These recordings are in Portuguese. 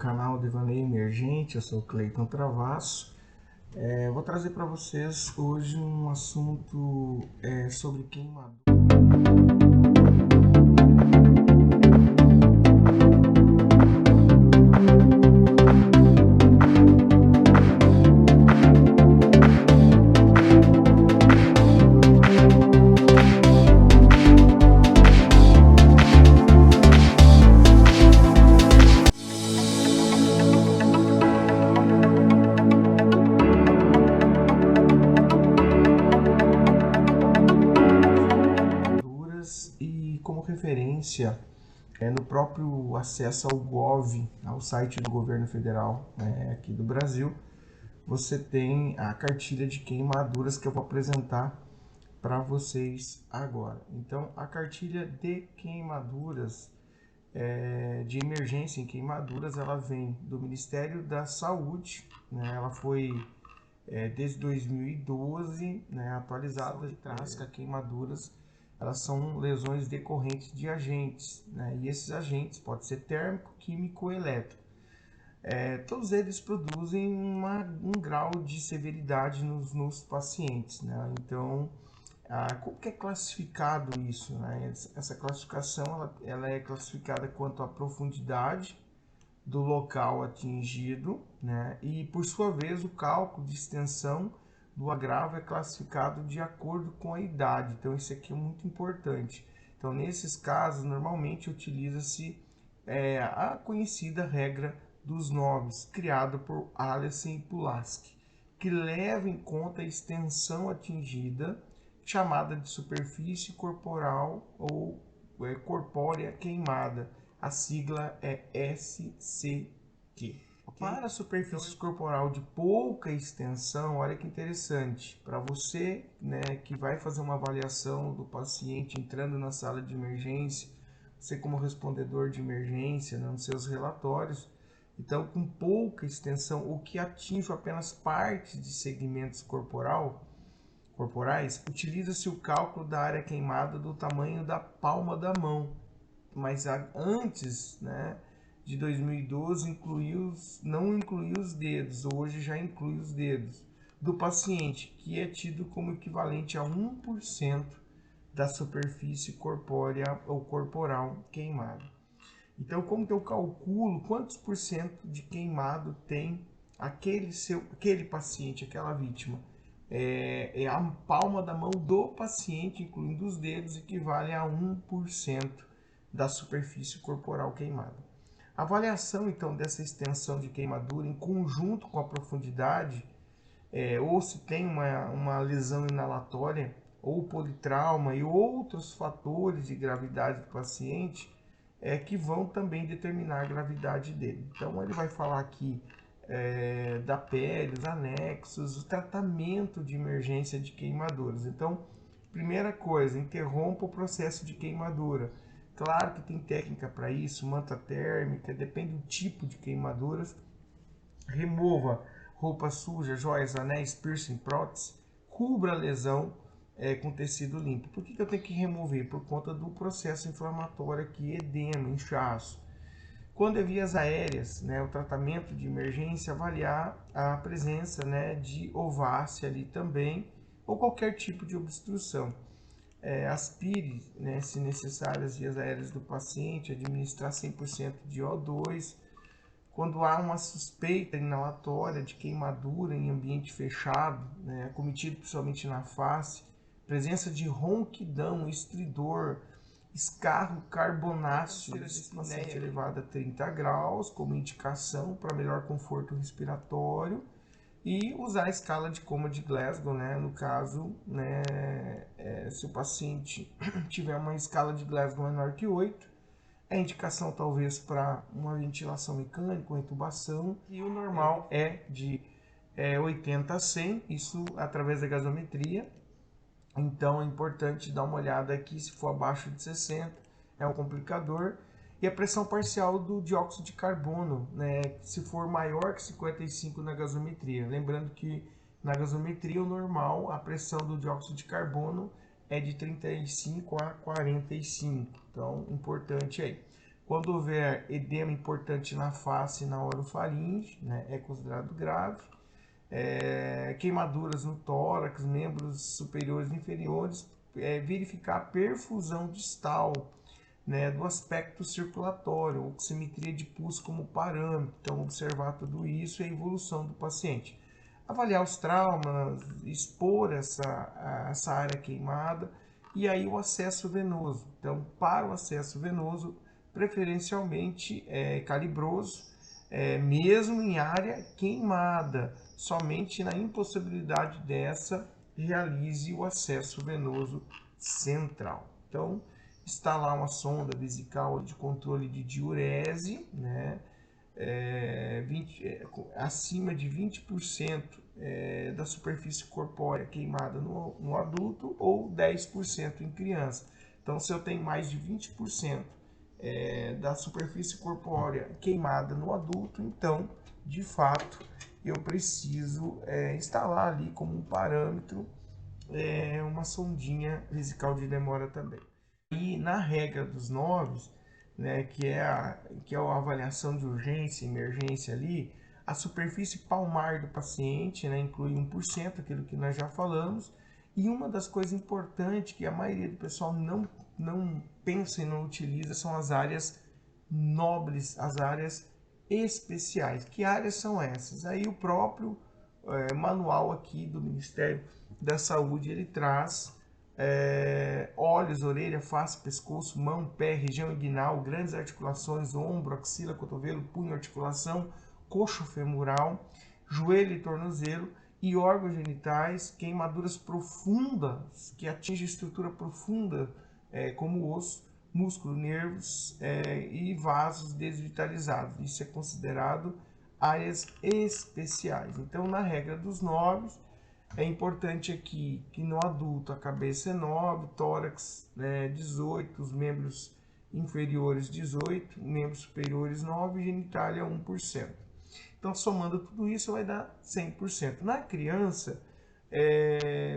canal Devaneio Emergente. Eu sou o Cleiton Travasso. Vou trazer para vocês hoje um assunto sobre queimadura. E como referência, no próprio acesso ao GOV, ao site do governo federal aqui do Brasil, você tem a cartilha de queimaduras que eu vou apresentar para vocês agora. Então, a cartilha de queimaduras, de emergência em queimaduras, ela vem do Ministério da Saúde, né? Ela foi desde 2012, atualizada, de traz que queimaduras elas são lesões decorrentes de agentes, e esses agentes podem ser térmico, químico ou elétrico. Todos eles produzem um grau de severidade nos pacientes, Então, como que é classificado isso? Essa classificação ela é classificada quanto à profundidade do local atingido, e por sua vez o cálculo de extensão do agravo é classificado de acordo com a idade. Então isso aqui é muito importante. Então nesses casos normalmente utiliza-se a conhecida regra dos 9, criada por Alesen e Pulaski, que leva em conta a extensão atingida, chamada de superfície corporal ou corpórea queimada. A sigla é SCQ. Para a superfície corporal de pouca extensão, olha que interessante, para você que vai fazer uma avaliação do paciente entrando na sala de emergência, você como respondedor de emergência, nos seus relatórios, então com pouca extensão, o que atinge apenas partes de segmentos corporais, utiliza-se o cálculo da área queimada do tamanho da palma da mão, mas antes, de 2012 não incluiu os dedos, hoje já inclui os dedos do paciente, que é tido como equivalente a 1% da superfície corpórea ou corporal queimada. Então, como que eu calculo quantos por cento de queimado tem aquele paciente, aquela vítima? É a palma da mão do paciente, incluindo os dedos, equivale a 1% da superfície corporal queimada. A avaliação, então, dessa extensão de queimadura em conjunto com a profundidade, ou se tem uma lesão inalatória, ou politrauma e outros fatores de gravidade do paciente, que vão também determinar a gravidade dele. Então, ele vai falar aqui da pele, os anexos, o tratamento de emergência de queimaduras. Então, primeira coisa, interrompa o processo de queimadura. Claro que tem técnica para isso, manta térmica, depende do tipo de queimaduras. Remova roupa suja, joias, anéis, piercing, prótese. Cubra a lesão com tecido limpo. Por que eu tenho que remover? Por conta do processo inflamatório aqui, edema, inchaço. Quando é vias aéreas, o tratamento de emergência, avaliar a presença de ovácea ali também, ou qualquer tipo de obstrução. Aspire, se necessário, as vias aéreas do paciente, administrar 100% de O2. Quando há uma suspeita inalatória de queimadura em ambiente fechado, acometido principalmente na face, presença de ronquidão, estridor, escarro carbonáceo, paciente elevada a 30 graus, como indicação para melhor conforto respiratório, e usar a escala de coma de Glasgow, no caso, se o paciente tiver uma escala de Glasgow menor que 8, é indicação talvez para uma ventilação mecânica ou intubação, e o normal é de 80 a 100, isso através da gasometria. Então é importante dar uma olhada aqui, se for abaixo de 60, é um complicador. E a pressão parcial do dióxido de carbono, se for maior que 55 na gasometria. Lembrando que na gasometria, o normal, a pressão do dióxido de carbono é de 35 a 45. Então, importante aí. Quando houver edema importante na face e na orofaringe, né, é considerado grave. Queimaduras no tórax, membros superiores e inferiores, verificar a perfusão distal, né, do aspecto circulatório, oximetria de pulso como parâmetro. Então, observar tudo isso e a evolução do paciente. Avaliar os traumas, expor essa área queimada e aí o acesso venoso. Então, para o acesso venoso, preferencialmente calibroso, mesmo em área queimada, somente na impossibilidade dessa, realize o acesso venoso central. Então, instalar uma sonda vesical de controle de diurese, né? Acima de 20% da superfície corpórea queimada no adulto ou 10% em criança. Então, se eu tenho mais de 20% da superfície corpórea queimada no adulto, então, de fato, eu preciso instalar ali como um parâmetro uma sondinha vesical de demora também. E na regra dos 9, né, que é a avaliação de urgência e emergência ali, a superfície palmar do paciente, né, inclui 1%, aquilo que nós já falamos, e uma das coisas importantes que a maioria do pessoal não pensa e não utiliza são as áreas nobres, as áreas especiais. Que áreas são essas? Aí o próprio manual aqui do Ministério da Saúde, ele traz olhos, orelha, face, pescoço, mão, pé, região inguinal, grandes articulações, ombro, axila, cotovelo, punho, articulação, coxo femoral, joelho e tornozelo e órgãos genitais, queimaduras profundas que atingem estrutura profunda como osso, músculo, nervos e vasos desvitalizados. Isso é considerado áreas especiais. Então, na regra dos 9, é importante aqui que no adulto a cabeça é 9, tórax 18, os membros inferiores 18, membros superiores 9 e genitália 1%. Então, somando tudo isso, vai dar 100%. Na criança,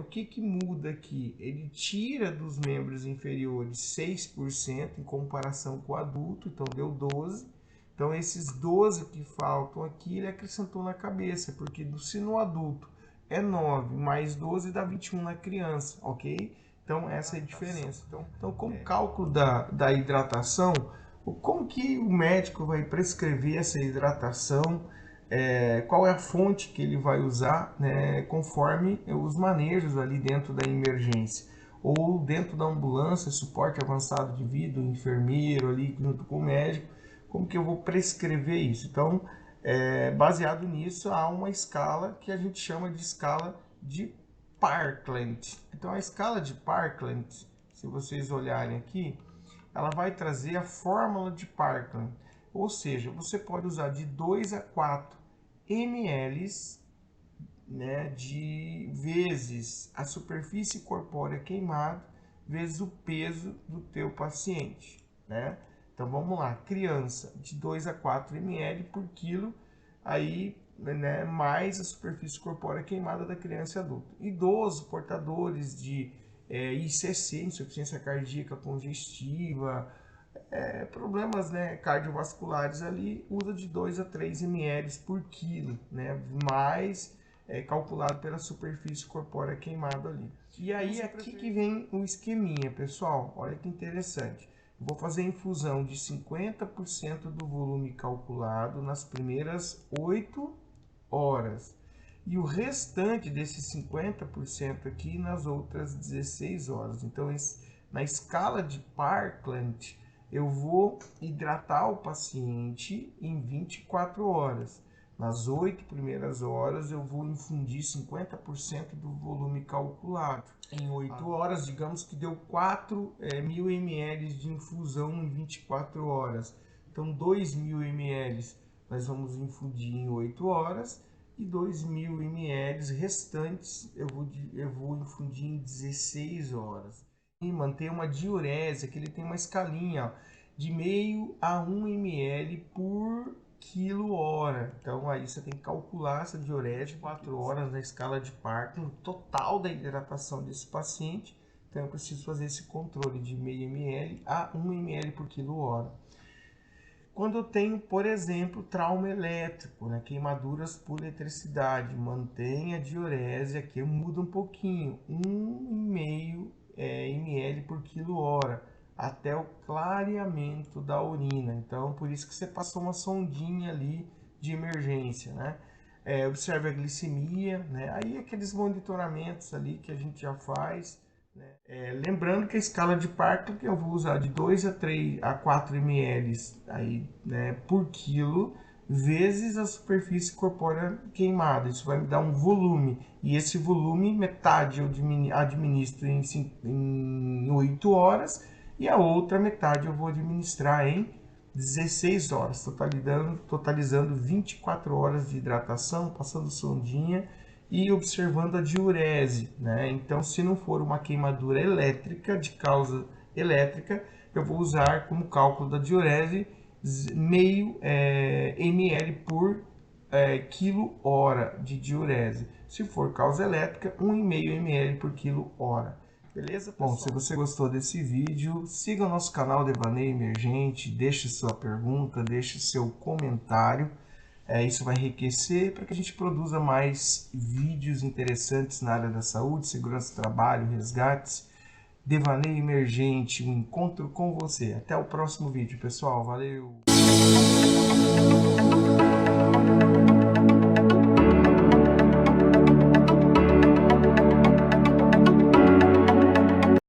o que muda aqui? Ele tira dos membros inferiores 6% em comparação com o adulto, então deu 12%. Então, esses 12 que faltam aqui, ele acrescentou na cabeça, porque se no adulto é 9 mais 12 dá 21 na criança, ok? Então, essa é a diferença. Então como cálculo da hidratação, como que o médico vai prescrever essa hidratação, qual é a fonte que ele vai usar, né, conforme os manejos ali dentro da emergência. Ou dentro da ambulância, suporte avançado de vida, o enfermeiro ali junto com o médico, como que eu vou prescrever isso? Então, baseado nisso, há uma escala que a gente chama de escala de Parkland. Então, a escala de Parkland, se vocês olharem aqui, ela vai trazer a fórmula de Parkland. Ou seja, você pode usar de 2 a 4 ml, né, de vezes a superfície corpórea queimada, vezes o peso do teu paciente, né? Então vamos lá, criança de 2 a 4 ml por quilo, aí, né, mais a superfície corpórea queimada da criança e adulto. Idoso, portadores de ICC, insuficiência cardíaca congestiva, problemas, né, cardiovasculares ali, usa de 2 a 3 ml por quilo, né, mais calculado pela superfície corpórea queimada ali. E aí aqui que vem o esqueminha, pessoal, olha que interessante. Vou fazer infusão de 50% do volume calculado nas primeiras 8 horas. E o restante desses 50% aqui nas outras 16 horas. Então, na escala de Parkland, eu vou hidratar o paciente em 24 horas. Nas 8 primeiras horas, eu vou infundir 50% do volume calculado. Em 8 horas, digamos que deu 4.000 ml de infusão em 24 horas. Então, 2.000 ml nós vamos infundir em 8 horas e 2.000 ml restantes eu vou infundir em 16 horas. E manter uma diurese, que ele tem uma escalinha, ó, de meio a 1 ml por quilo-hora. Então aí você tem que calcular essa diurese de 4 horas na escala de Parkland, total da hidratação desse paciente. Então eu preciso fazer esse controle de meio ml a 1 ml por quilo-hora. quando eu tenho, por exemplo, trauma elétrico, né, queimaduras por eletricidade, mantenha a diurese aqui, muda um pouquinho, 1,5 ml por quilo-hora, até o clareamento da urina. Então, por isso que você passou uma sondinha ali de emergência, né? Observe a glicemia, né? Aí aqueles monitoramentos ali que a gente já faz, né? Lembrando que a escala de Parkland eu vou usar de 2 a 4 ml aí, né, por quilo, vezes a superfície corpórea queimada. Isso vai me dar um volume. E esse volume, metade eu administro em 8 horas e a outra metade eu vou administrar em 16 horas, totalizando 24 horas de hidratação, passando sondinha e observando a diurese, né? Então, se não for uma queimadura elétrica, de causa elétrica, eu vou usar como cálculo da diurese meio ml por quilo-hora de diurese. Se for causa elétrica, 1,5 ml por quilo-hora. Beleza, pessoal? Bom, se você gostou desse vídeo, siga o nosso canal Devaneio Emergente, deixe sua pergunta, deixe seu comentário. Isso vai enriquecer para que a gente produza mais vídeos interessantes na área da saúde, segurança do trabalho, resgates. Devaneio Emergente, um encontro com você. Até o próximo vídeo, pessoal. Valeu!